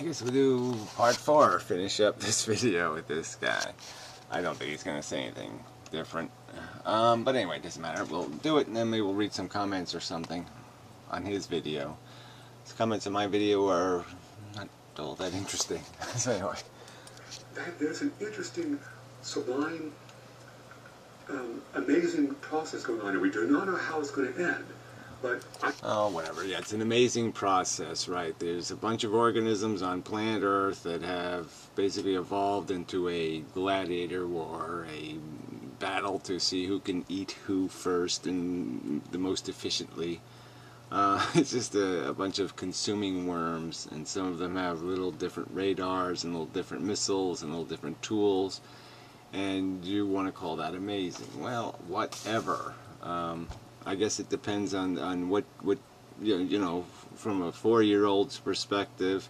guess we'll do part 4, finish up this video with this guy. I don't think he's going to say anything different. But anyway, it doesn't matter. We'll do it and then maybe we'll read some comments or something on his video. His comments on my video are not all that interesting. So anyway. There's an interesting, sublime, amazing process going on, and we do not know how it's going to end. But oh, whatever. Yeah, it's an amazing process, right? There's a bunch of organisms on planet Earth that have basically evolved into a gladiator war, a battle to see who can eat who first and the most efficiently. It's just a bunch of consuming worms, and some of them have little different radars and little different missiles and little different tools, and you want to call that amazing. Well, whatever. I guess it depends on what you know, from a 4-year-old's perspective,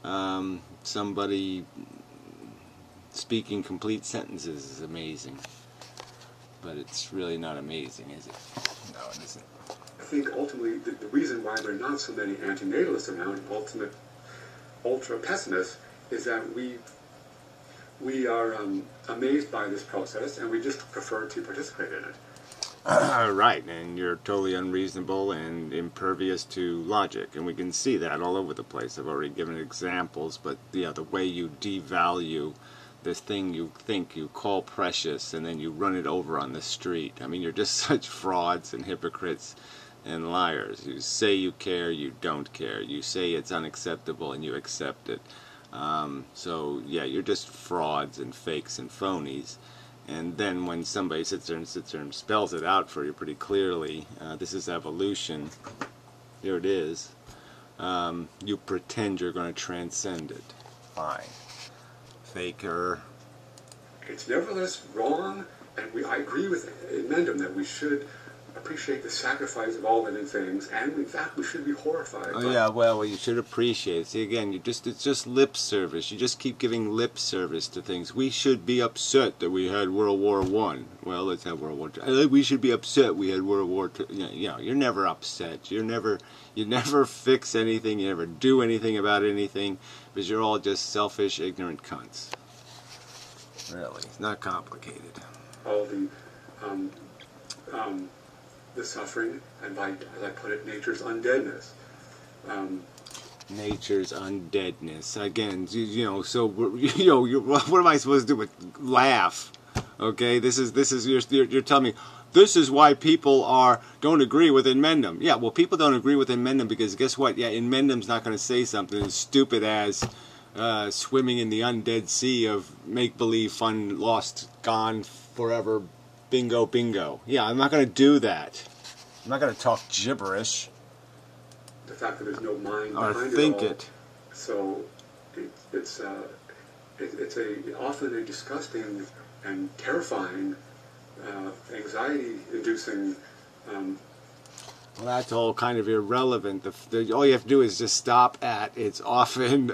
somebody speaking complete sentences is amazing, but it's really not amazing, is it? No, it isn't. I think ultimately the reason why there are not so many antinatalists around, ultra pessimists, is that we are amazed by this process and we just prefer to participate in it. Right, and you're totally unreasonable and impervious to logic, and we can see that all over the place. I've already given examples, but yeah, the way you devalue this thing you think you call precious and then you run it over on the street. I mean, you're just such frauds and hypocrites and liars. You say you care, you don't care. You say it's unacceptable and you accept it. So yeah, you're just frauds and fakes and phonies. And then when somebody sits there and spells it out for you pretty clearly, this is evolution, here it is, you pretend you're going to transcend it. Fine. Faker. It's nevertheless wrong, and I agree with Inmendham that we should appreciate the sacrifice of all living things, and in fact we should be horrified. Oh yeah, well, you should appreciate it. See, again, it's just lip service. You just keep giving lip service to things. We should be upset that we had World War I. Well, let's have World War II. We should be upset we had World War II. You know, you're never upset. You never fix anything. You never do anything about anything, because you're all just selfish, ignorant cunts. Really, it's not complicated. All the suffering, and by, as I put it, nature's undeadness. Nature's undeadness. Again, you know. So you know, what am I supposed to do but laugh? Okay, this is you're telling me this is why people don't agree with Inmendham. Yeah, well, people don't agree with Inmendham because guess what? Yeah, Inmendham's not going to say something as stupid as swimming in the undead sea of make-believe, fun, lost, gone forever. Bingo, bingo. Yeah, I'm not going to do that. I'm not going to talk gibberish. The fact that there's no mind or behind think it all. it. So it's often a disgusting and terrifying, anxiety-inducing. Well, that's all kind of irrelevant. All you have to do is just stop at it's often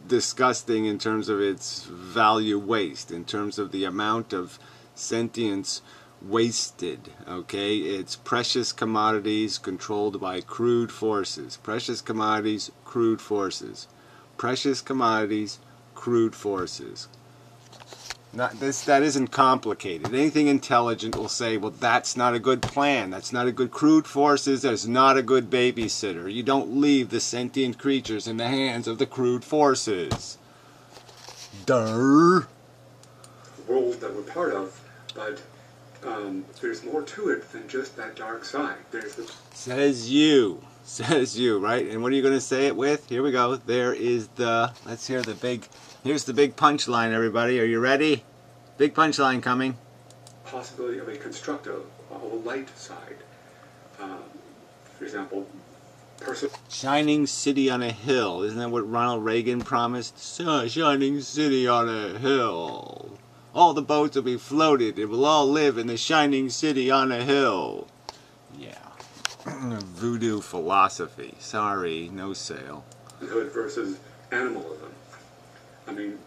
disgusting in terms of its value waste, in terms of the amount of sentience wasted. Okay, it's precious commodities controlled by crude forces. Precious commodities, crude forces. Precious commodities, crude forces. That isn't complicated. Anything intelligent will say, well, that's not a good plan. That's not a good crude forces. That's not a good babysitter. You don't leave the sentient creatures in the hands of the crude forces. Durr. World that we're part of, but there's more to it than just that dark side. There's the says you, right? And what are you going to say it with? Here we go. There is the. Let's hear the big. Here's the big punchline, everybody. Are you ready? Big punchline coming. Possibility of a constructive, a light side. For example, shining city on a hill. Isn't that what Ronald Reagan promised? Shining city on a hill. All the boats will be floated. It will all live in the shining city on a hill. Yeah. Voodoo philosophy. Sorry, no sale. Versus animalism. I mean,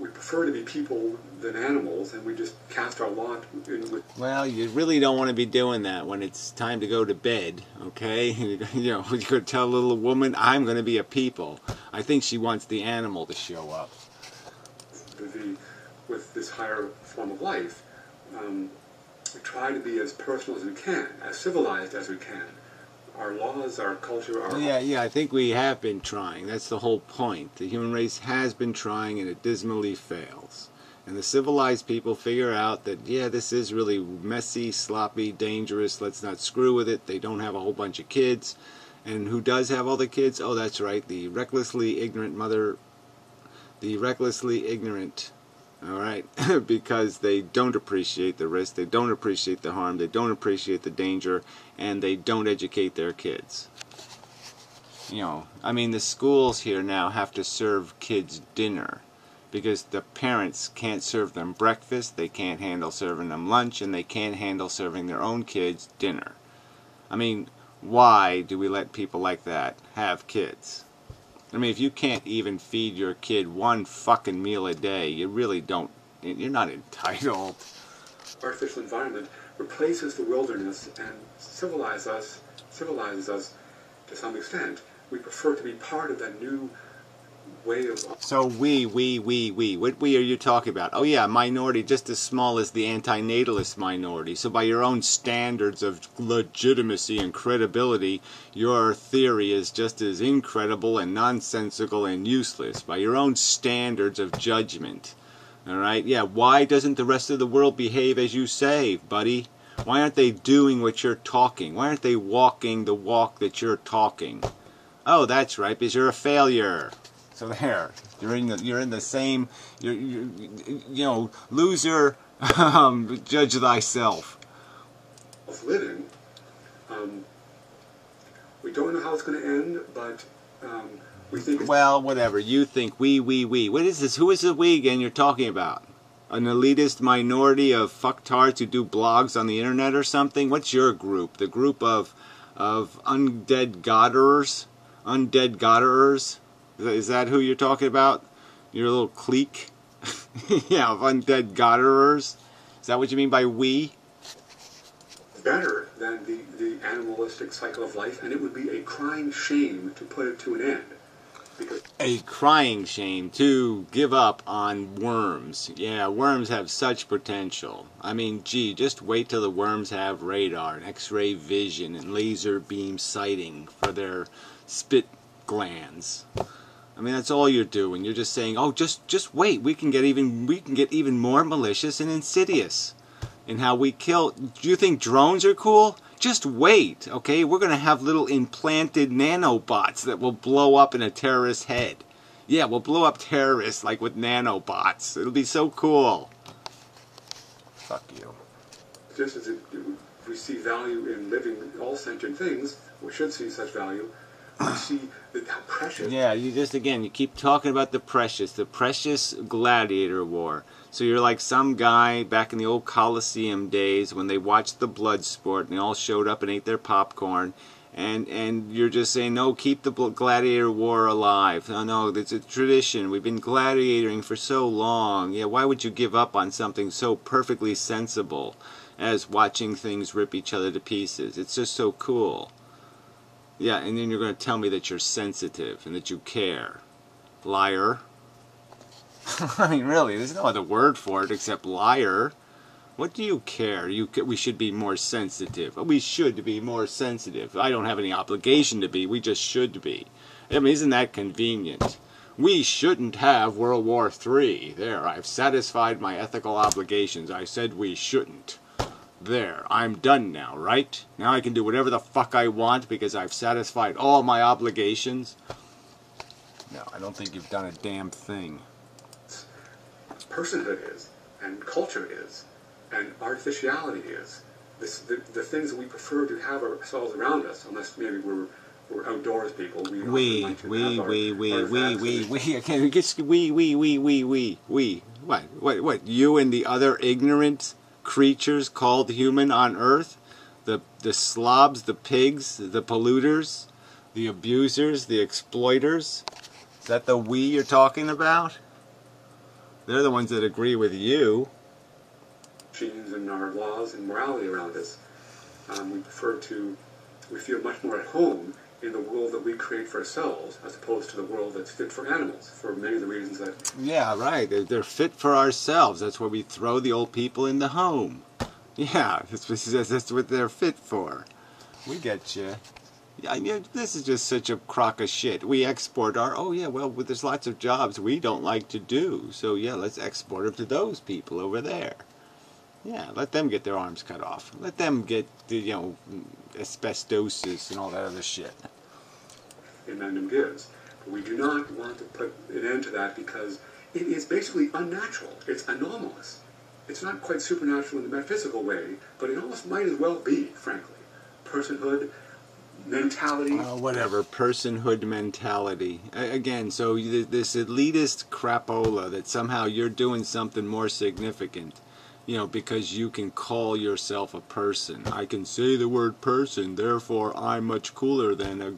we prefer to be people than animals, and we just cast our lot in with. Well, you really don't want to be doing that when it's time to go to bed, okay? You know, you could tell a little woman, I'm going to be a people. I think she wants the animal to show up. With this higher form of life, we try to be as personal as we can, as civilized as we can. Our laws, our culture, our... Yeah, I think we have been trying. That's the whole point. The human race has been trying, and it dismally fails. And the civilized people figure out that, yeah, this is really messy, sloppy, dangerous, let's not screw with it. They don't have a whole bunch of kids. And who does have all the kids? Oh, that's right, the recklessly ignorant mother... The recklessly ignorant... All right, because they don't appreciate the risk, they don't appreciate the harm, they don't appreciate the danger, and they don't educate their kids. You know, I mean, the schools here now have to serve kids dinner because the parents can't serve them breakfast, they can't handle serving them lunch, and they can't handle serving their own kids dinner. I mean, why do we let people like that have kids? I mean, if you can't even feed your kid one fucking meal a day, you really don't, you're not entitled. Artificial environment replaces the wilderness and civilizes us to some extent. We prefer to be part of that new way of... So we. What we are you talking about? Oh yeah, minority just as small as the antinatalist minority. So by your own standards of legitimacy and credibility, your theory is just as incredible and nonsensical and useless. By your own standards of judgment. Alright? Yeah, why doesn't the rest of the world behave as you say, buddy? Why aren't they doing what you're talking? Why aren't they walking the walk that you're talking? Oh, that's right, because you're a failure. So there, you're in the same, you know, loser, judge thyself. Living, we don't know how it's going to end, but we think... Well, whatever, you think we. What is this? Who is the we again you're talking about? An elitist minority of fucktards who do blogs on the internet or something? What's your group? The group of undead godderers? Undead godderers? Is that who you're talking about? Your little clique? Yeah, of undead godderers? Is that what you mean by we? Better than the animalistic cycle of life, and it would be a crying shame to put it to an end. Because a crying shame to give up on worms. Yeah, worms have such potential. I mean, gee, just wait till the worms have radar and X-ray vision and laser beam sighting for their spit glands. I mean, that's all you're doing. You're just saying, "Oh, just wait. We can get even more malicious and insidious in how we kill." Do you think drones are cool? Just wait, okay? We're going to have little implanted nanobots that will blow up in a terrorist's head. Yeah, we'll blow up terrorists like with nanobots. It'll be so cool. Fuck you. Just as we see value in living all sentient things, we should see such value. We see how precious... Yeah, you keep talking about the precious gladiator war. So you're like some guy back in the old Colosseum days when they watched the blood sport and they all showed up and ate their popcorn. And you're just saying, no, keep the gladiator war alive. No, it's a tradition. We've been gladiatoring for so long. Yeah, why would you give up on something so perfectly sensible as watching things rip each other to pieces? It's just so cool. Yeah, and then you're going to tell me that you're sensitive and that you care. Liar. I mean, really, there's no other word for it except liar. What do you care? We should be more sensitive. We should be more sensitive. I don't have any obligation to be. We just should be. I mean, isn't that convenient? We shouldn't have World War III. There, I've satisfied my ethical obligations. I said we shouldn't. There, I'm done now, right? Now I can do whatever the fuck I want because I've satisfied all my obligations. No, I don't think you've done a damn thing. Personhood is, and culture is, and artificiality is. The things that we prefer to have ourselves around us, unless maybe we're outdoors people. We. What? You and the other ignorant creatures called human on Earth? The slobs, the pigs, the polluters, the abusers, the exploiters? Is that the we you're talking about? They're the ones that agree with you. Machines and our laws and morality around us. We feel much more at home in the world that we create for ourselves as opposed to the world that's fit for animals, for many of the reasons that... Yeah, right. They're fit for ourselves. That's why we throw the old people in the home. Yeah, that's what they're fit for. We get you. Yeah, this is just such a crock of shit. We export our, oh yeah, well, there's lots of jobs we don't like to do. So yeah, let's export them to those people over there. Yeah, let them get their arms cut off. Let them get, asbestosis and all that other shit. Inmendham gives. But we do not want to put an end to that because it is basically unnatural. It's anomalous. It's not quite supernatural in the metaphysical way, but it almost might as well be, frankly. Personhood, mentality. Whatever, personhood mentality. Again, so this elitist crapola that somehow you're doing something more significant, because you can call yourself a person. I can say the word person, therefore I'm much cooler than a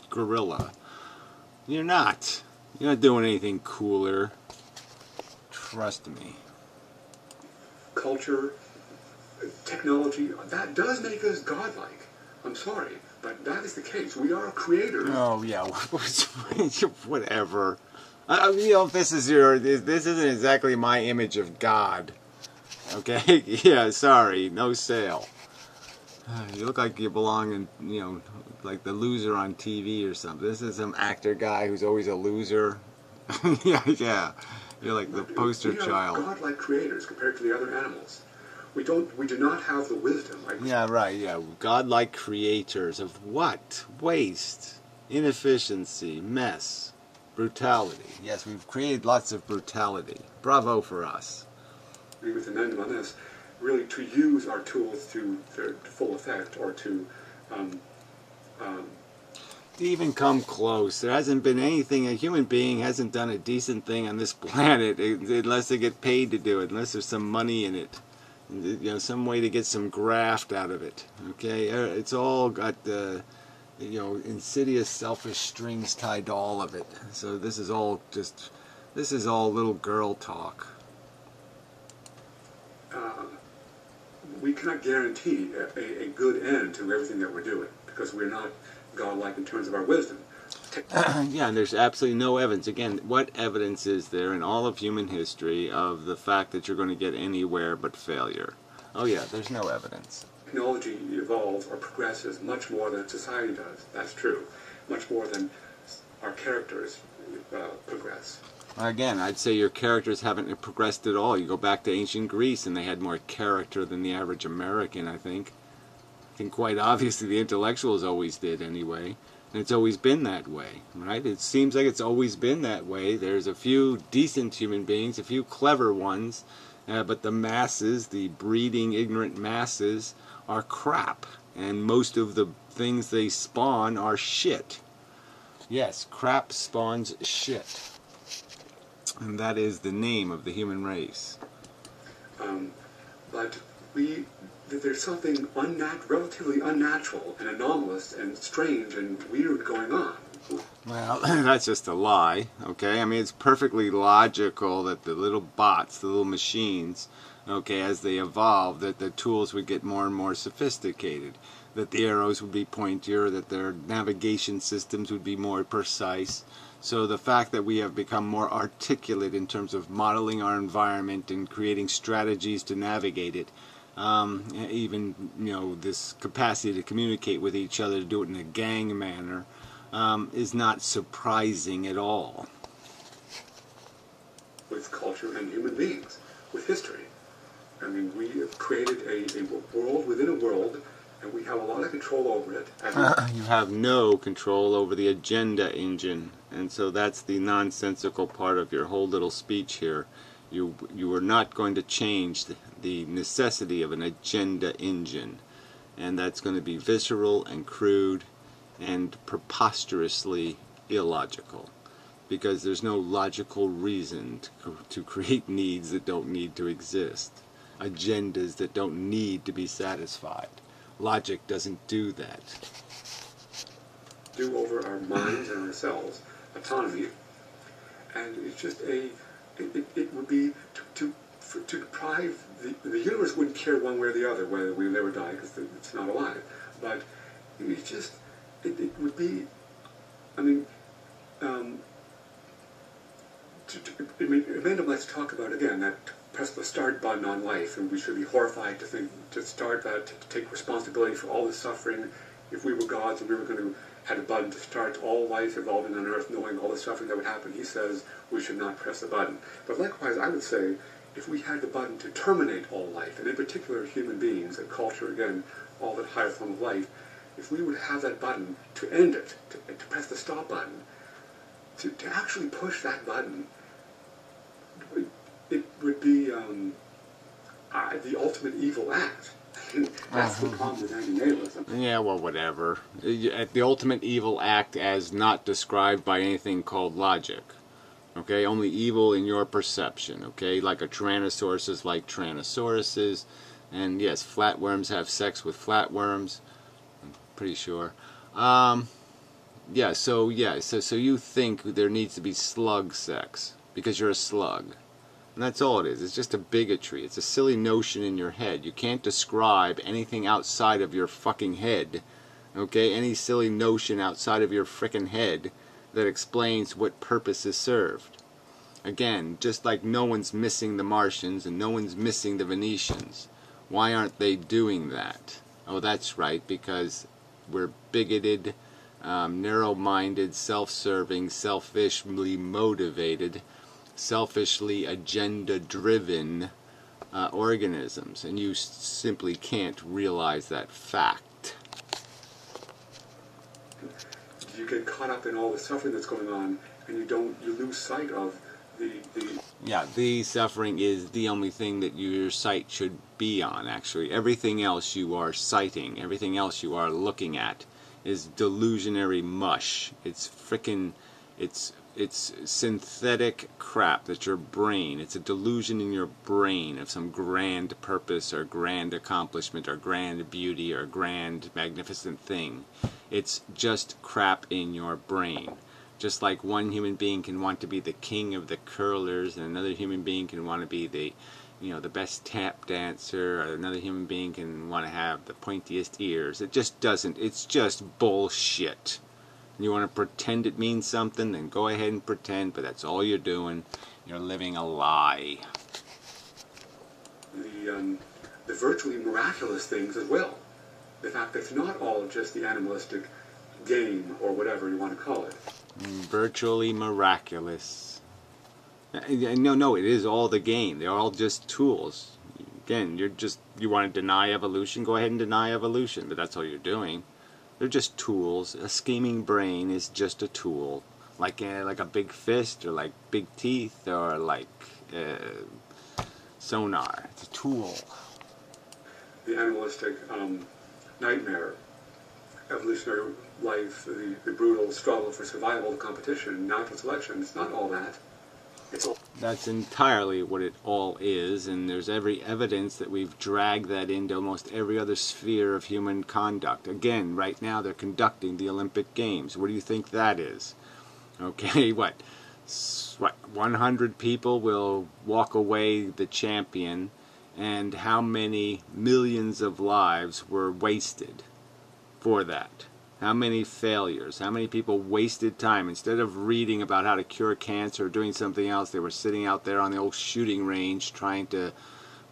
gorilla. You're not. You're not doing anything cooler. Trust me. Culture, technology, that does make us godlike. I'm sorry, but that is the case. We are creators. Oh yeah, whatever. This isn't exactly my image of God. Okay, yeah, sorry, no sale. You look like you belong in, like the loser on TV or something. This is some actor guy who's always a loser. yeah. You're like the poster child. We are godlike creators compared to the other animals. We do not have the wisdom. Yeah, right, yeah. Godlike creators of what? Waste, inefficiency, mess, brutality. Yes, we've created lots of brutality. Bravo for us. I agree with Inmendham on this. Really, to use our tools to their full effect, or to even come close. There hasn't been anything, a human being hasn't done a decent thing on this planet unless they get paid to do it, unless there's some money in it, some way to get some graft out of it. Okay, it's all got insidious, selfish strings tied to all of it. So this is all little girl talk. We cannot guarantee a good end to everything that we're doing because we're not godlike in terms of our wisdom. Yeah, and there's absolutely no evidence. Again, what evidence is there in all of human history of the fact that you're going to get anywhere but failure? Oh yeah, there's no evidence. Technology evolves or progresses much more than society does. That's true. Much more than our characters progress. Again, I'd say your characters haven't progressed at all. You go back to ancient Greece and they had more character than the average American, I think. I think quite obviously the intellectuals always did anyway. And it's always been that way, right? It seems like it's always been that way. There's a few decent human beings, a few clever ones, but the masses, the breeding ignorant masses, are crap. And most of the things they spawn are shit. Yes, crap spawns shit. And that is the name of the human race. But there's something relatively unnatural and anomalous and strange and weird going on. Well, that's just a lie, okay? I mean, it's perfectly logical that the little bots, the little machines, okay, as they evolve, that the tools would get more and more sophisticated, that the arrows would be pointier, that their navigation systems would be more precise. So the fact that we have become more articulate in terms of modeling our environment and creating strategies to navigate it, even this capacity to communicate with each other, to do it in a gang manner, is not surprising at all. With culture and human beings, with history. I mean, we have created a world within a world, and we have a lot of control over it. You have no control over the agenda engine, and so that's the nonsensical part of your whole little speech here. You are not going to change the necessity of an agenda engine, and that's going to be visceral and crude and preposterously illogical, because there's no logical reason to create needs that don't need to exist, agendas that don't need to be satisfied. Logic doesn't do that. Do over our minds and ourselves, autonomy, and it's just it would be to deprive the universe wouldn't care one way or the other whether we live or die because it's not alive. But it's just it would be, I mean, Inmendham let's talk about again that press the start button on life, and we should be horrified to start that, to take responsibility for all the suffering. If we were gods and we were going to had a button to start all life evolving on Earth, knowing all the suffering that would happen, he says we should not press the button. But likewise, I would say if we had the button to terminate all life, and in particular human beings and culture, again, all that higher form of life, if we would have that button to end it, to press the stop button, to actually push that button, it would be the ultimate evil act. That's the problem with anti-natalism. Yeah, well, whatever. The ultimate evil act as not described by anything called logic. Okay, only evil in your perception. Okay, like a Tyrannosaurus is like Tyrannosauruses, and yes, flatworms have sex with flatworms. I'm pretty sure. So you think there needs to be slug sex because you're a slug. And that's all it is. It's just a bigotry. It's a silly notion in your head. You can't describe anything outside of your fucking head. Okay? Any silly notion outside of your frickin' head that explains what purpose is served. Again, just like no one's missing the Martians and no one's missing the Venetians. Why aren't they doing that? Oh, that's right, because we're bigoted, narrow-minded, self-serving, selfishly motivated, selfishly agenda-driven organisms, and you simply can't realize that fact. You get caught up in all the suffering that's going on, and you lose sight of the suffering is the only thing that your sight should be on, actually. Everything else you are citing, everything else you are looking at is delusionary mush. It's frickin' it's synthetic crap that your brain, it's a delusion in your brain of some grand purpose or grand accomplishment or grand beauty or grand magnificent thing. It's just crap in your brain. Just like one human being can want to be the king of the curlers and another human being can want to be the best tap dancer, or another human being can want to have the pointiest ears. It just doesn't. It's just bullshit. You want to pretend it means something, then go ahead and pretend, but that's all you're doing. You're living a lie. The virtually miraculous things as well. The fact that it's not all just the animalistic game or whatever you want to call it. Virtually miraculous. No, it is all the game. They're all just tools. Again, you want to deny evolution, go ahead and deny evolution, but that's all you're doing. They're just tools. A scheming brain is just a tool, like a big fist, or like big teeth, or like sonar. It's a tool. The animalistic nightmare, evolutionary life, the brutal struggle for survival, the competition, natural selection. It's not all that. It's all. That's entirely what it all is, and there's every evidence that we've dragged that into almost every other sphere of human conduct. Again, right now they're conducting the Olympic Games. What do you think that is? Okay, what 100 people will walk away the champion, and how many millions of lives were wasted for that? How many failures? How many people wasted time? Instead of reading about how to cure cancer or doing something else, they were sitting out there on the old shooting range trying to,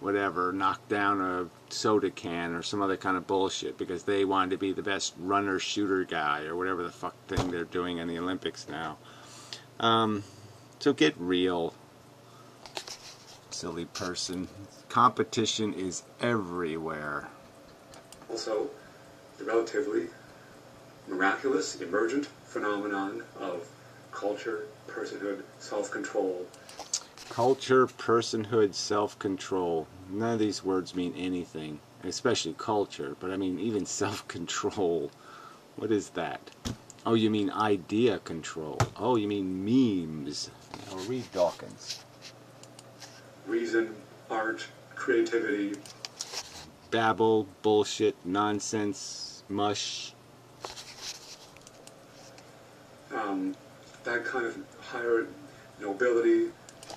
knock down a soda can or some other kind of bullshit because they wanted to be the best runner, shooter guy or whatever the fuck thing they're doing in the Olympics now. So get real, silly person. Competition is everywhere. Also, the relatively miraculous, emergent phenomenon of culture, personhood, self-control. Culture, personhood, self-control. None of these words mean anything, especially culture, but I mean even self-control. What is that? Oh, you mean idea control. Oh, you mean memes. Now read Dawkins. Reason, art, creativity. Babble, bullshit, nonsense, mush. That kind of higher nobility,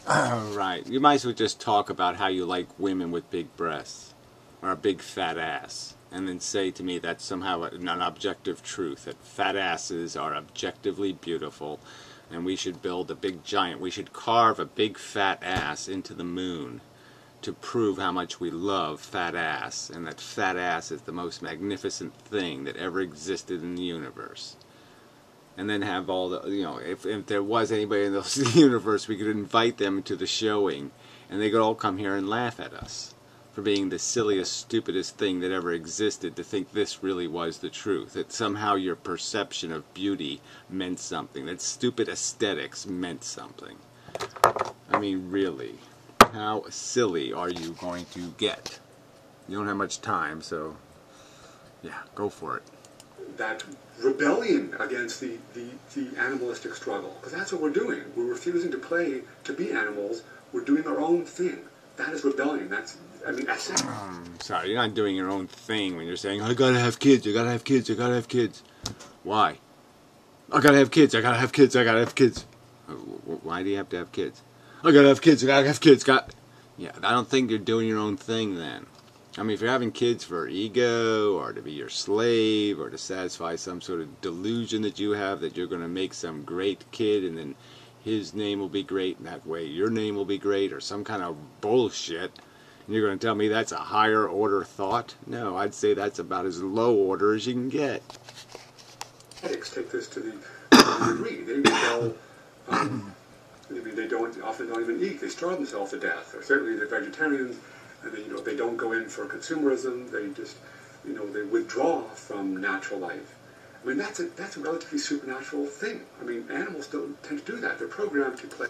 Right. You might as well just talk about how you like women with big breasts or a big fat ass, and then say to me that's somehow an objective truth, that fat asses are objectively beautiful, and we should build a big giant. We should carve a big fat ass into the moon to prove how much we love fat ass, and that fat ass is the most magnificent thing that ever existed in the universe. And then have all the, if there was anybody in the universe, we could invite them to the showing, and they could all come here and laugh at us for being the silliest, stupidest thing that ever existed, to think this really was the truth, that somehow your perception of beauty meant something, that stupid aesthetics meant something. I mean, really, how silly are you going to get? You don't have much time, so yeah, go for it. That rebellion against the animalistic struggle, because that's what we're doing. We're refusing to play to be animals. We're doing our own thing. That is rebellion. That's it. Sorry, you're not doing your own thing when you're saying, I gotta have kids, I gotta have kids, I gotta have kids. Why? I gotta have kids, I gotta have kids, I gotta have kids. Why do you have to have kids? I gotta have kids, I gotta have kids. Yeah, I don't think you're doing your own thing then. I mean, if you're having kids for ego, or to be your slave, or to satisfy some sort of delusion that you have that you're going to make some great kid, and then his name will be great, and that way your name will be great, or some kind of bullshit, and you're going to tell me that's a higher order thought? No, I'd say that's about as low order as you can get. Addicts take this to the degree. They rebel. They often don't even eat. They starve themselves to death. Or certainly they're vegetarians. And they don't go in for consumerism. They just, they withdraw from natural life. I mean, that's a relatively supernatural thing. I mean, animals don't tend to do that. They're programmed to play.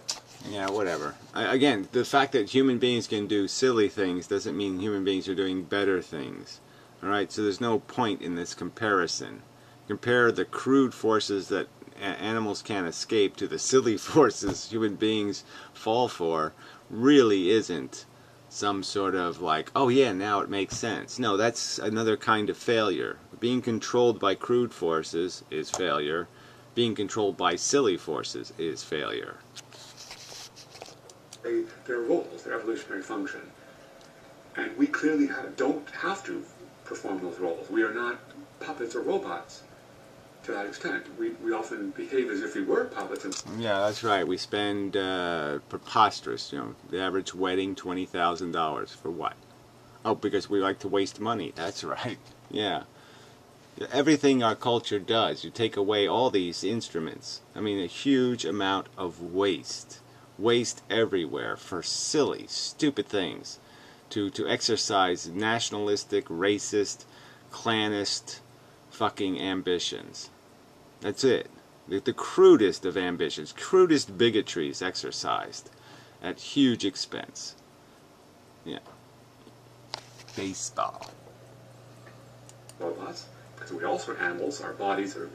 Yeah, whatever. Again, the fact that human beings can do silly things doesn't mean human beings are doing better things. All right, so there's no point in this comparison. Compare the crude forces that animals can't escape to the silly forces human beings fall for. Really isn't some sort of like, oh yeah, now it makes sense. No, that's another kind of failure. Being controlled by crude forces is failure. Being controlled by silly forces is failure. Their roles, their evolutionary function. And we clearly don't have to perform those roles. We are not puppets or robots to that extent. We often behave as if we were puppets. Yeah, that's right. We spend preposterous, the average wedding, $20,000. For what? Oh, because we like to waste money. That's right. Yeah. Everything our culture does, you take away all these instruments. I mean, a huge amount of waste. Waste everywhere for silly, stupid things. To exercise nationalistic, racist, clanist fucking ambitions. That's it. The crudest of ambitions, crudest bigotries exercised at huge expense. Yeah. Baseball. Robots, because we also are animals. Our bodies are,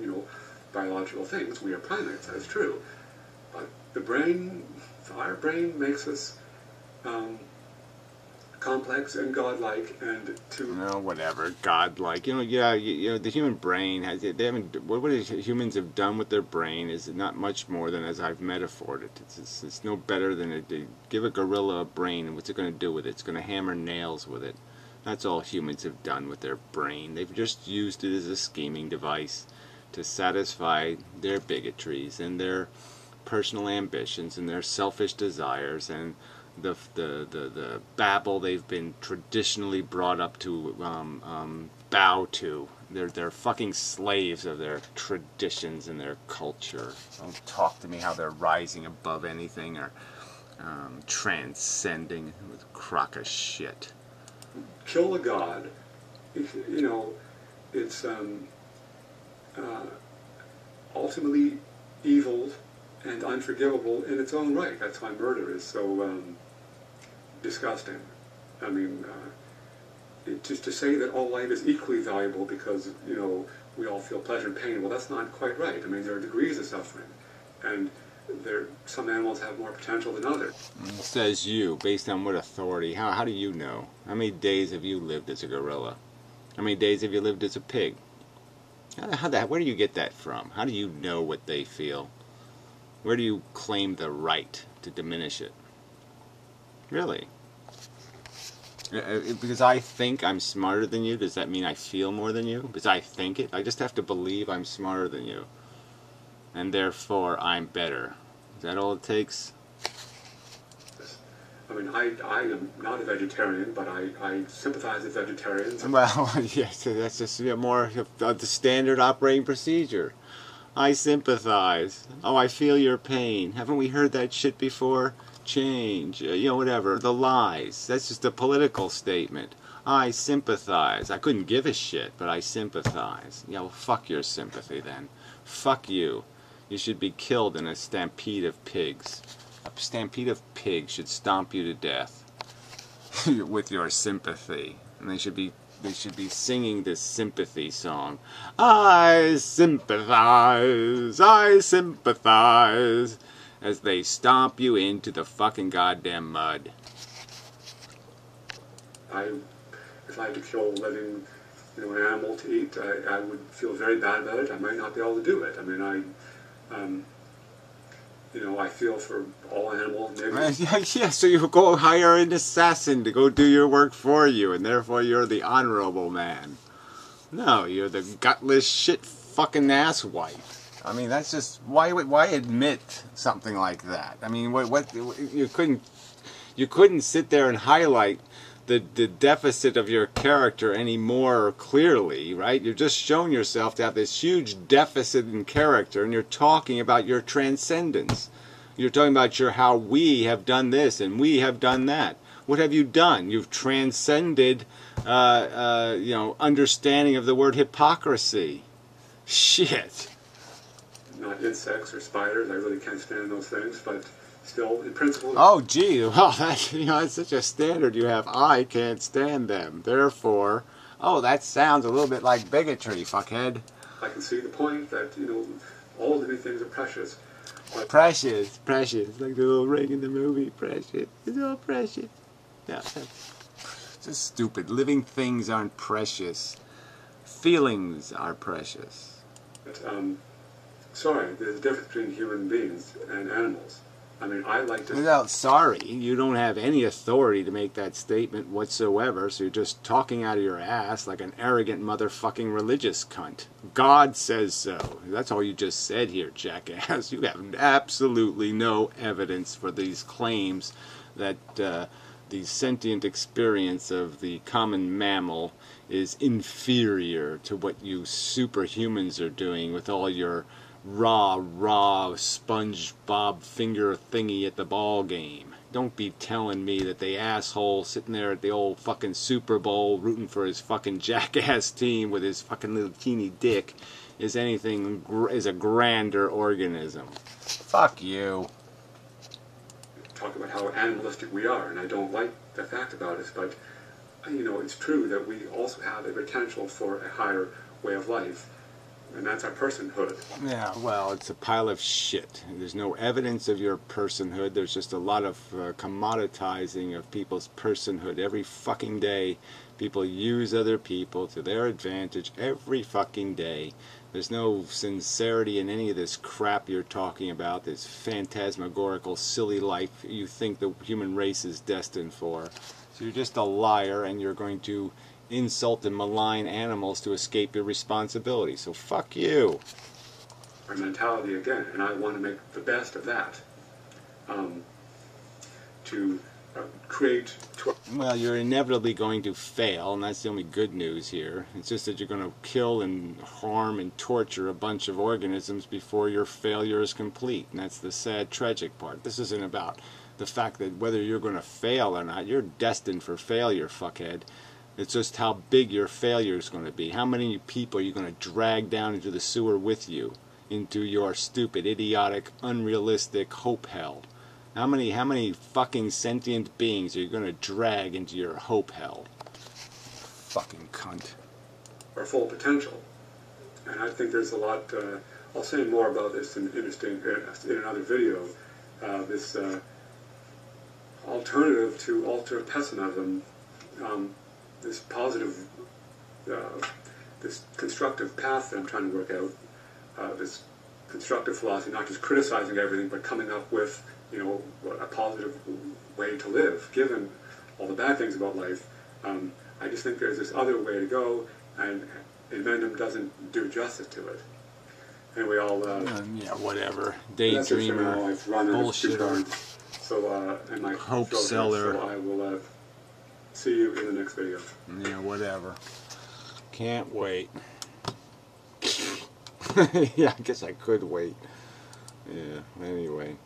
biological things. We are primates. That is true. But our brain makes us complex and godlike, and whatever, godlike. The human brain has. What humans have done with their brain is not much more than as I've metaphored it. It's no better than give a gorilla a brain, and what's it going to do with it? It's going to hammer nails with it. That's all humans have done with their brain. They've just used it as a scheming device to satisfy their bigotries and their personal ambitions and their selfish desires and the babble they've been traditionally brought up to bow to. They're fucking slaves of their traditions and their culture. Don't talk to me how they're rising above anything or transcending with a crock of shit. Kill a god. It's ultimately evil and unforgivable in its own right. That's why murder is so disgusting. I mean, just to say that all life is equally valuable because, we all feel pleasure and pain, well, that's not quite right. I mean, there are degrees of suffering, and some animals have more potential than others. Says you, based on what authority? How do you know? How many days have you lived as a gorilla? How many days have you lived as a pig? Where do you get that from? How do you know what they feel? Where do you claim the right to diminish it? Really. Because I think I'm smarter than you, does that mean I feel more than you? Because I think it? I just have to believe I'm smarter than you. And therefore, I'm better. Is that all it takes? I mean, I am not a vegetarian, but I sympathize with vegetarians. Well, yes, that's just more of the standard operating procedure. I sympathize. Oh, I feel your pain. Haven't we heard that shit before? Change, whatever. The lies. That's just a political statement. I sympathize. I couldn't give a shit, but I sympathize. Yeah, well, fuck your sympathy then. Fuck you. You should be killed in a stampede of pigs. A stampede of pigs should stomp you to death with your sympathy. And they should be singing this sympathy song. I sympathize, as they stomp you into the fucking goddamn mud. If I had to kill a living, an animal to eat, I would feel very bad about it. I might not be able to do it. I mean, I feel for all animals. Yeah, so you go hire an assassin to go do your work for you, and therefore you're the honorable man. No, you're the gutless shit fucking asswipe. I mean, that's just why admit something like that? I mean, what you couldn't sit there and highlight the deficit of your character any more clearly, right? You're just showing yourself to have this huge deficit in character, and you're talking about your transcendence. You're talking about how we have done this and we have done that. What have you done? You've transcended, understanding of the word hypocrisy. Shit. Not insects or spiders. I really can't stand those things, but still, in principle. Oh, gee, well, that's such a standard you have. I can't stand them. Therefore, that sounds a little bit like bigotry, fuckhead. I can see the point that all living things are precious. Precious, like the little ring in the movie. Precious, it's all precious. Yeah, that's just stupid. Living things aren't precious. Feelings are precious. But, sorry, there's a difference between human beings and animals. I mean, I like to... Without sorry, you don't have any authority to make that statement whatsoever, so you're just talking out of your ass like an arrogant motherfucking religious cunt. God says so. That's all you just said here, jackass. You have absolutely no evidence for these claims that the sentient experience of the common mammal is inferior to what you superhumans are doing with all your raw SpongeBob finger thingy at the ball game. Don't be telling me that the asshole sitting there at the old fucking Super Bowl rooting for his fucking jackass team with his fucking little teeny dick is a grander organism. Fuck you. Talk about how animalistic we are, and I don't like the fact about us, but it's true that we also have a potential for a higher way of life. And that's our personhood. Yeah, well, it's a pile of shit. There's no evidence of your personhood. There's just a lot of commoditizing of people's personhood. Every fucking day, people use other people to their advantage every fucking day. There's no sincerity in any of this crap you're talking about, this phantasmagorical, silly life you think the human race is destined for. So you're just a liar, and you're going to insult and malign animals to escape your responsibility. So fuck you. Our mentality again, and I want to make the best of that. To create... Well, you're inevitably going to fail, and that's the only good news here. It's just that you're going to kill and harm and torture a bunch of organisms before your failure is complete. And that's the sad, tragic part. This isn't about the fact that whether you're going to fail or not. You're destined for failure, fuckhead. It's just how big your failure is going to be. How many people are you going to drag down into the sewer with you? Into your stupid, idiotic, unrealistic hope hell? How many fucking sentient beings are you going to drag into your hope hell? Fucking cunt. Our full potential. And I think there's a lot... I'll say more about this in another video. This alternative to ultra-pessimism... this positive, this constructive path that I'm trying to work out, this constructive philosophy, not just criticizing everything, but coming up with, a positive way to live, given all the bad things about life. I just think there's this other way to go, and Inmendham doesn't do justice to it. And we all... yeah, whatever. Daydreamer, bullshitter, so, and my hope seller. So I will see you in the next video. Yeah, whatever. Can't wait. Yeah, I guess I could wait. Yeah, anyway.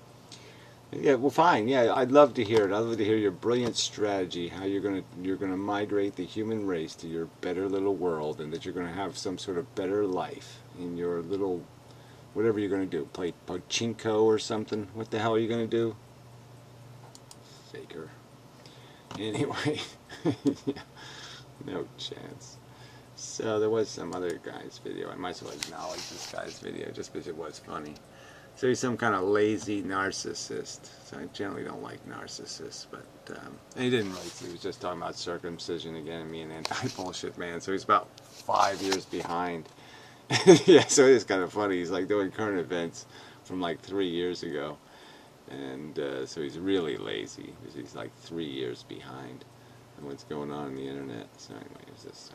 Yeah, well, fine. Yeah, I'd love to hear it. I'd love to hear your brilliant strategy, how you're gonna migrate the human race to your better little world, and that you're gonna have some sort of better life in your little, whatever you're gonna do. Play pachinko or something. What the hell are you gonna do? Faker. Anyway, yeah, no chance. So there was some other guy's video. I might as well acknowledge this guy's video just because it was funny. So he's some kind of lazy narcissist. So I generally don't like narcissists, but and he didn't really. He was just talking about circumcision again, and me and anti-bullshit man. So he's about 5 years behind. Yeah, so it is kind of funny. He's like doing current events from like 3 years ago, and so he's really lazy because he's like 3 years behind on what's going on in the internet. So anyway, it was just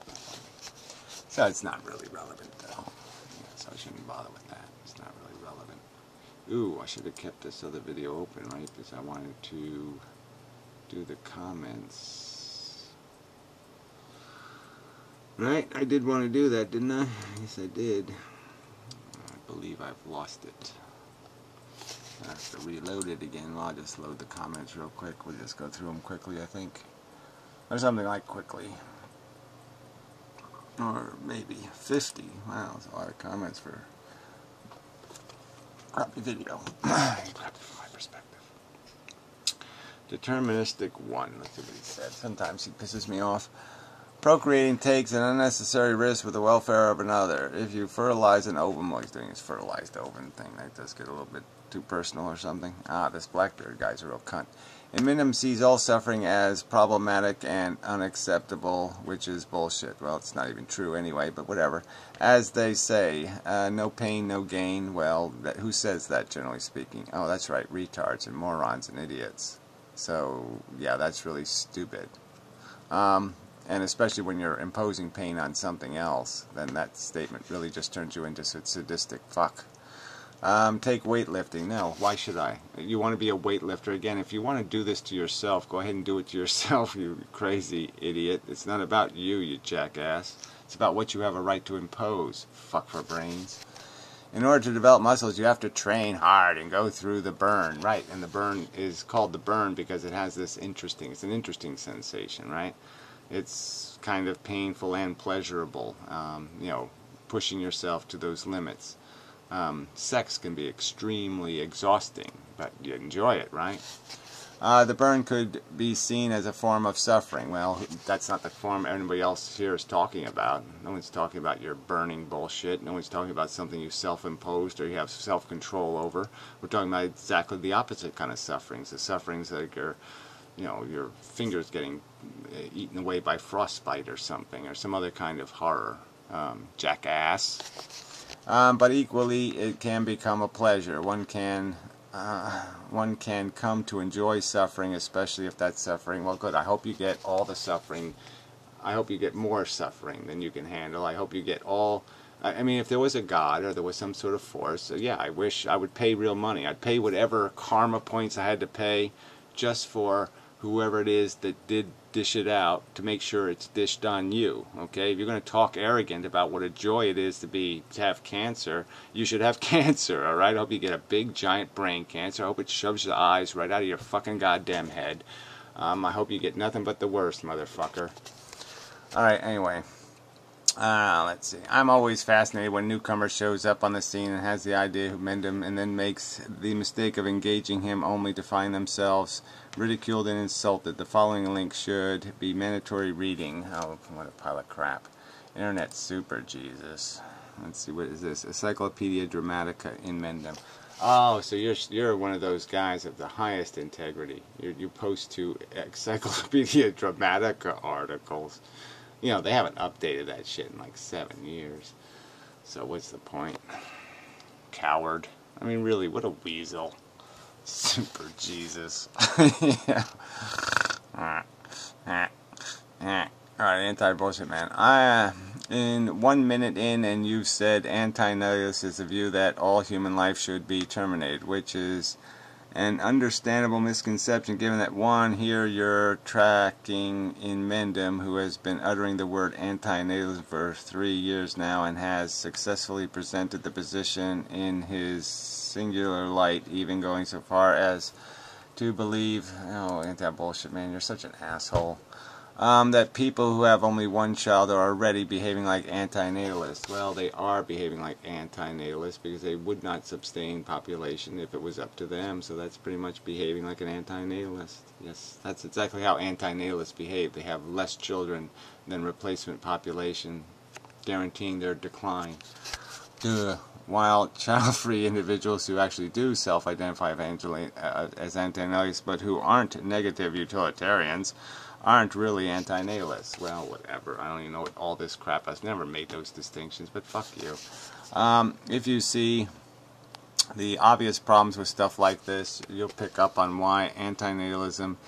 so it's not really relevant though. Yeah, so I shouldn't bother with that. It's not really relevant. Ooh, I should have kept this other video open, right? Because I wanted to do the comments. Right? I did want to do that, didn't I? Yes, I did. I believe I've lost it. I have to reload it again. Well, I'll just load the comments real quick. We'll just go through them quickly, I think. Or something like quickly. Or maybe 50. Wow, that's a lot of comments for a crappy video. Crappy from my perspective. Deterministic 1. Let's see what he said. Sometimes he pisses me off. Procreating takes an unnecessary risk with the welfare of another. If you fertilize an ovum, well, he's doing his fertilized ovum thing. That does get a little bit too personal or something. Ah, this Blackbeard guy's a real cunt. Inmendham sees all suffering as problematic and unacceptable, which is bullshit. Well, it's not even true anyway, but whatever. As they say, no pain, no gain. Well, who says that, generally speaking? Oh, that's right, retards and morons and idiots. So, yeah, that's really stupid. And especially when you're imposing pain on something else, then that statement really just turns you into a sadistic fuck. Take weightlifting. No, why should I? You want to be a weightlifter? Again, if you want to do this to yourself, go ahead and do it to yourself, you crazy idiot. It's not about you, you jackass. It's about what you have a right to impose, fuck for brains. In order to develop muscles, you have to train hard and go through the burn, right? And the burn is called the burn because it has this interesting, it's an interesting sensation, right? It's kind of painful and pleasurable, you know, pushing yourself to those limits. Sex can be extremely exhausting, but you enjoy it, right? The burn could be seen as a form of suffering. Well, that's not the form anybody else here is talking about. No one's talking about your burning bullshit. No one's talking about something you self-imposed or you have self-control over. We're talking about exactly the opposite kind of sufferings. The sufferings like your, you know, your fingers getting eaten away by frostbite or something, or some other kind of horror. Jackass. But equally, it can become a pleasure. One can come to enjoy suffering, especially if that's suffering. Well, good. I hope you get all the suffering. I hope you get more suffering than you can handle. I hope you get all. I mean, if there was a God or there was some sort of force, yeah, I wish I would pay real money. I'd pay whatever karma points I had to pay just for whoever it is that did dish it out to make sure it's dished on you. Okay, if you're going to talk arrogant about what a joy it is to have cancer, you should have cancer. All right, I hope you get a big giant brain cancer. I hope it shoves the eyes right out of your fucking goddamn head. I hope you get nothing but the worst, motherfucker. All right, anyway. Let's see. I'm always fascinated when newcomer shows up on the scene and has the idea of Inmendham and then makes the mistake of engaging him only to find themselves ridiculed and insulted. The following link should be mandatory reading. Oh, what a pile of crap. Internet super Jesus. Let's see, what is this? Encyclopedia Dramatica Inmendham. Oh, so you're one of those guys of the highest integrity. You post to Encyclopedia Dramatica articles. You know, they haven't updated that shit in like 7 years. So what's the point? coward. I mean, really, what a weasel. Super Jesus. Yeah. Alright, anti-bullshit man. In 1 minute in, and you've said anti-nihilist is the view that all human life should be terminated, which is an understandable misconception given that, one, here you're tracking Inmendham, who has been uttering the word anti-natalism for 3 years now and has successfully presented the position in his singular light, even going so far as to believe, oh, anti-bullshit man, you're such an asshole, that people who have only one child are already behaving like anti-natalists. Well, they are behaving like anti-natalists because they would not sustain population if it was up to them. So that's pretty much behaving like an anti-natalist. Yes, that's exactly how anti-natalists behave. They have less children than replacement population, guaranteeing their decline. Ugh. While child-free individuals who actually do self-identify as anti-natalists, but who aren't negative utilitarians, aren't really anti-natalists. Well, whatever. I don't even know what all this crap. I've never made those distinctions, but fuck you. If you see the obvious problems with stuff like this, you'll pick up on why anti-natalism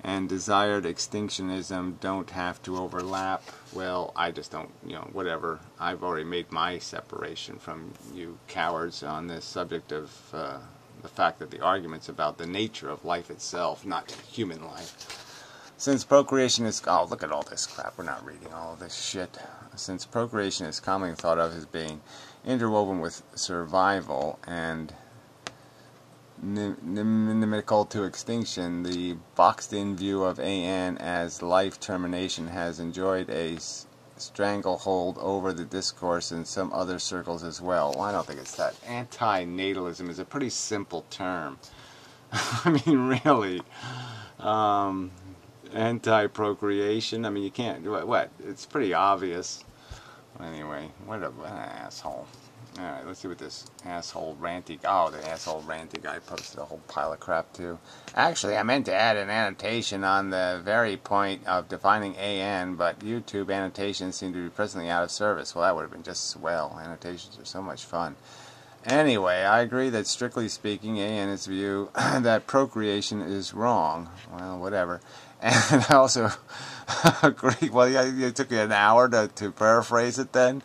and desired extinctionism don't have to overlap. Well, I just don't, whatever. I've already made my separation from you cowards on this subject of the fact that the argument's about the nature of life itself, not human life. Since procreation is... Oh, look at all this crap. We're not reading all of this shit. Since procreation is commonly thought of as being interwoven with survival and inimical to extinction, the boxed-in view of AN as life termination has enjoyed a stranglehold over the discourse in some other circles as well. Well, I don't think it's that. Anti-natalism is a pretty simple term. I mean, really. Anti-procreation, I mean, you can't do it. What? It's pretty obvious. Anyway, what an asshole. Alright, let's see what this asshole ranty... Oh, the asshole ranty guy posted a whole pile of crap, too. Actually, I meant to add an annotation on the very point of defining AN, but YouTube annotations seem to be presently out of service. Well, that would have been just swell. Annotations are so much fun. Anyway, I agree that, strictly speaking, AN is view that procreation is wrong. Well, whatever. And I also agree... Well, it took you an hour to paraphrase it then?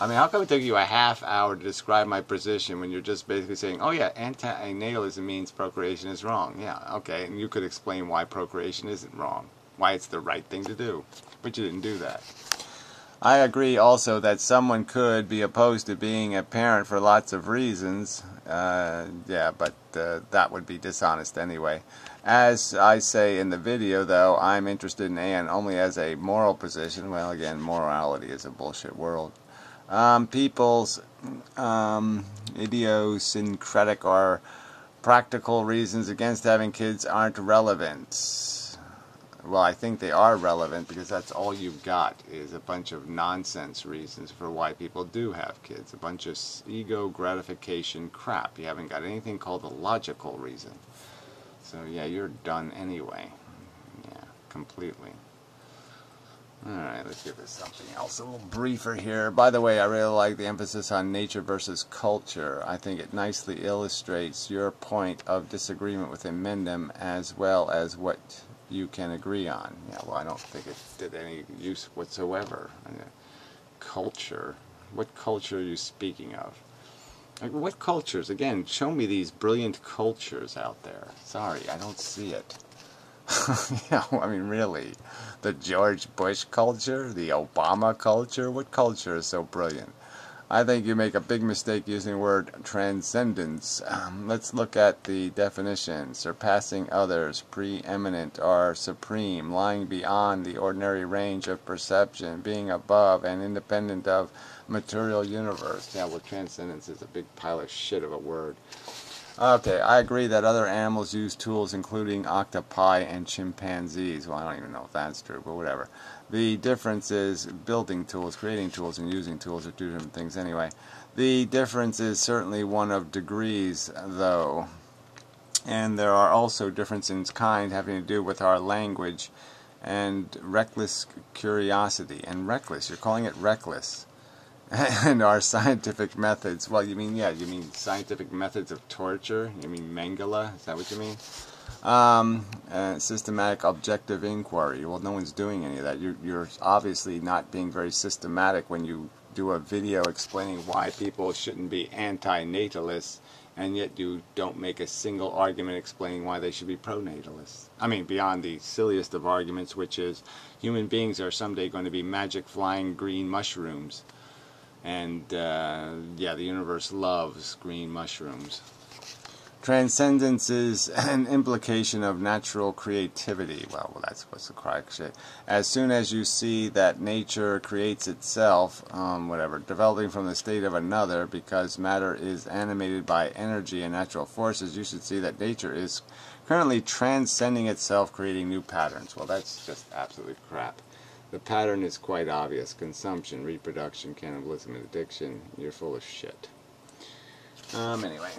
I mean, how come it took you a half hour to describe my position when you're just basically saying, oh yeah, anti-natalism means procreation is wrong. Yeah, okay, and you could explain why procreation isn't wrong, why it's the right thing to do, but you didn't do that. I agree also that someone could be opposed to being a parent for lots of reasons. Yeah, but that would be dishonest anyway. As I say in the video, though, I'm interested in AN only as a moral position. Well, again, morality is a bullshit world. People's idiosyncratic or practical reasons against having kids aren't relevant. Well, I think they are relevant because that's all you've got is a bunch of nonsense reasons for why people do have kids. A bunch of ego gratification crap. You haven't got anything called a logical reason. So, yeah, you're done anyway. Yeah, completely. Alright, let's give this something else a little briefer here. By the way, I really like the emphasis on nature versus culture. I think it nicely illustrates your point of disagreement with Inmendham as well as what you can agree on. Yeah, well, I don't think it did any use whatsoever. Culture? What culture are you speaking of? Like, what cultures? Again, show me these brilliant cultures out there. Sorry, I don't see it. Yeah, I mean, really. The George Bush culture? The Obama culture? What culture is so brilliant? I think you make a big mistake using the word transcendence. Let's look at the definition. Surpassing others, preeminent or supreme, lying beyond the ordinary range of perception, being above and independent of material universe. Yeah, well, transcendence is a big pile of shit of a word. Okay, I agree that other animals use tools, including octopi and chimpanzees. Well, I don't even know if that's true, but whatever. The difference is building tools, creating tools, and using tools are two different things anyway. The difference is certainly one of degrees, though. And there are also differences in kind having to do with our language and reckless curiosity. And reckless, you're calling it reckless. And our scientific methods. Well, you mean scientific methods of torture? You mean Mengele? Is that what you mean? Systematic objective inquiry. Well, no one's doing any of that. You're obviously not being very systematic when you do a video explaining why people shouldn't be anti-natalists, and yet you don't make a single argument explaining why they should be pro-natalists. I mean, beyond the silliest of arguments, which is human beings are someday going to be magic flying green mushrooms. And, yeah, the universe loves green mushrooms. Transcendence is an implication of natural creativity. Well, that's what's the correct shit. As soon as you see that nature creates itself, developing from the state of another, because matter is animated by energy and natural forces, you should see that nature is currently transcending itself, creating new patterns. Well, that's just absolute crap. The pattern is quite obvious. Consumption, reproduction, cannibalism, and addiction. You're full of shit. Anyway.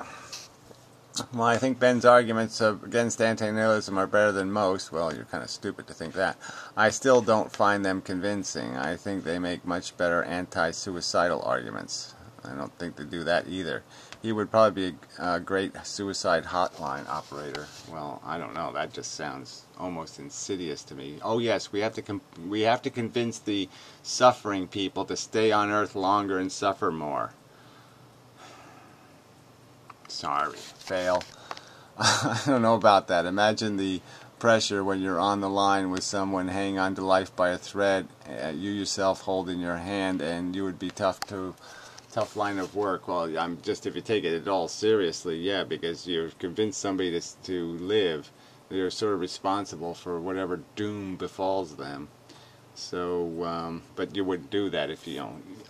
Well, I think Ben's arguments against anti-natalism are better than most. Well, you're kind of stupid to think that. I still don't find them convincing. I think they make much better anti-suicidal arguments. I don't think they do that either. He would probably be a great suicide hotline operator. Well, I don't know. That just sounds almost insidious to me. Oh yes, we have to convince the suffering people to stay on Earth longer and suffer more. Sorry, fail. I don't know about that. Imagine the pressure when you're on the line with someone hanging on to life by a thread, you yourself holding your hand, and you would be tough line of work. Well, if you take it at all seriously, yeah, because you're convinced somebody to live, you're sort of responsible for whatever doom befalls them. So, but you wouldn't do that if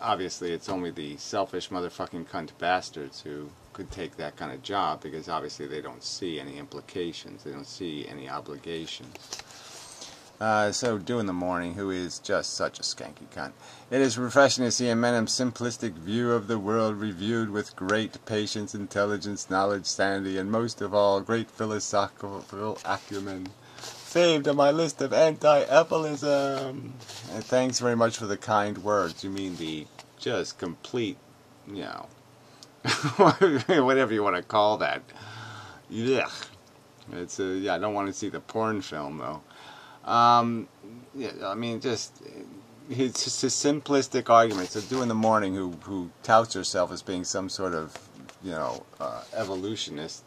obviously it's only the selfish motherfucking cunt bastards who could take that kind of job, because obviously they don't see any implications, they don't see any obligations. So, Do in the Morning, who is just such a skanky cunt. It is refreshing to see Inmendham's simplistic view of the world reviewed with great patience, intelligence, knowledge, sanity, and most of all, great philosophical acumen. Saved on my list of anti-epilism. And thanks very much for the kind words. You mean the just complete, whatever you want to call that. Yeah. I don't want to see the porn film, though. Yeah, I mean, it's just a simplistic argument. So Do in the Morning, who touts herself as being some sort of, evolutionist,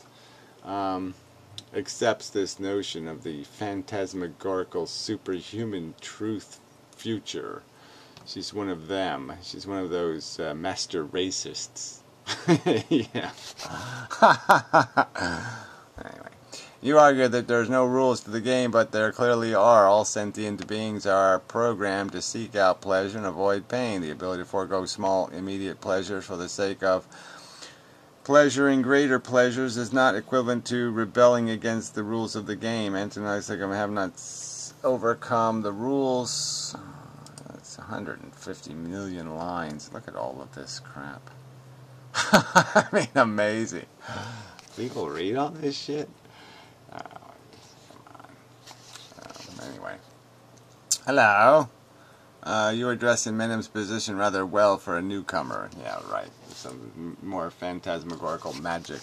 accepts this notion of the phantasmagorical superhuman truth future. She's one of them. She's one of those master racists. Yeah. Anyway. You argue that there's no rules to the game, but there clearly are. All sentient beings are programmed to seek out pleasure and avoid pain. The ability to forego small, immediate pleasures for the sake of pleasuring greater pleasures is not equivalent to rebelling against the rules of the game. Antagonistic have not overcome the rules. That's 150 million lines. Look at all of this crap. I mean, amazing. People read all this shit? Oh, come on. Anyway. Hello. You address Inmendham's position rather well for a newcomer. Yeah, right. Some more phantasmagorical magic.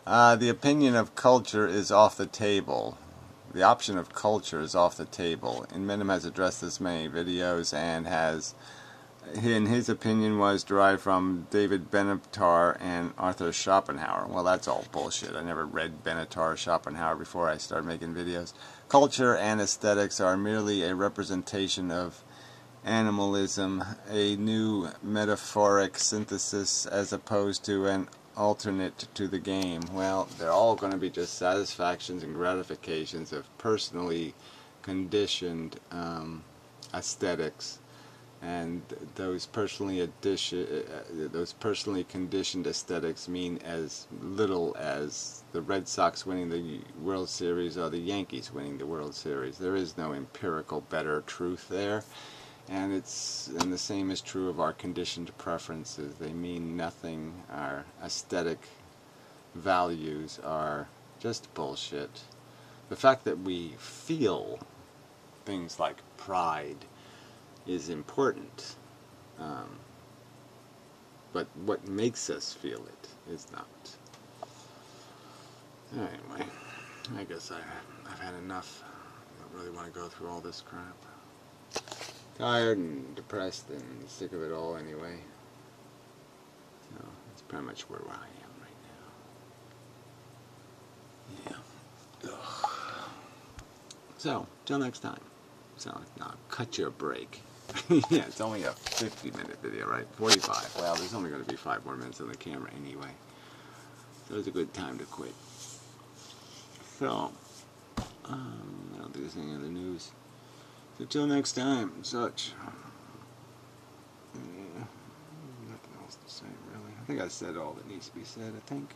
The opinion of culture is off the table. The option of culture is off the table. Inmendham has addressed this many videos and in his opinion, was derived from David Benatar and Arthur Schopenhauer. Well, that's all bullshit. I never read Benatar or Schopenhauer before I started making videos. Culture and aesthetics are merely a representation of animalism, a new metaphoric synthesis as opposed to an alternate to the game. Well, they're all going to be just satisfactions and gratifications of personally conditioned aesthetics. And those personally conditioned aesthetics mean as little as the Red Sox winning the World Series or the Yankees winning the World Series. There is no empirical better truth there, and the same is true of our conditioned preferences. They mean nothing. Our aesthetic values are just bullshit. The fact that we feel things like pride is important. But what makes us feel it is not. Anyway, I guess I've had enough. I don't really want to go through all this crap. Tired and depressed and sick of it all anyway. So that's pretty much where I am right now. Yeah. Ugh. So, till next time. So, now cut you a break. Yeah, it's only a 50-minute video, right? 45. Well, there's only going to be 5 more minutes on the camera anyway. So it's a good time to quit. So, I don't think there's any other news. So till next time, such. Yeah, nothing else to say, really. I think I said all that needs to be said, I think.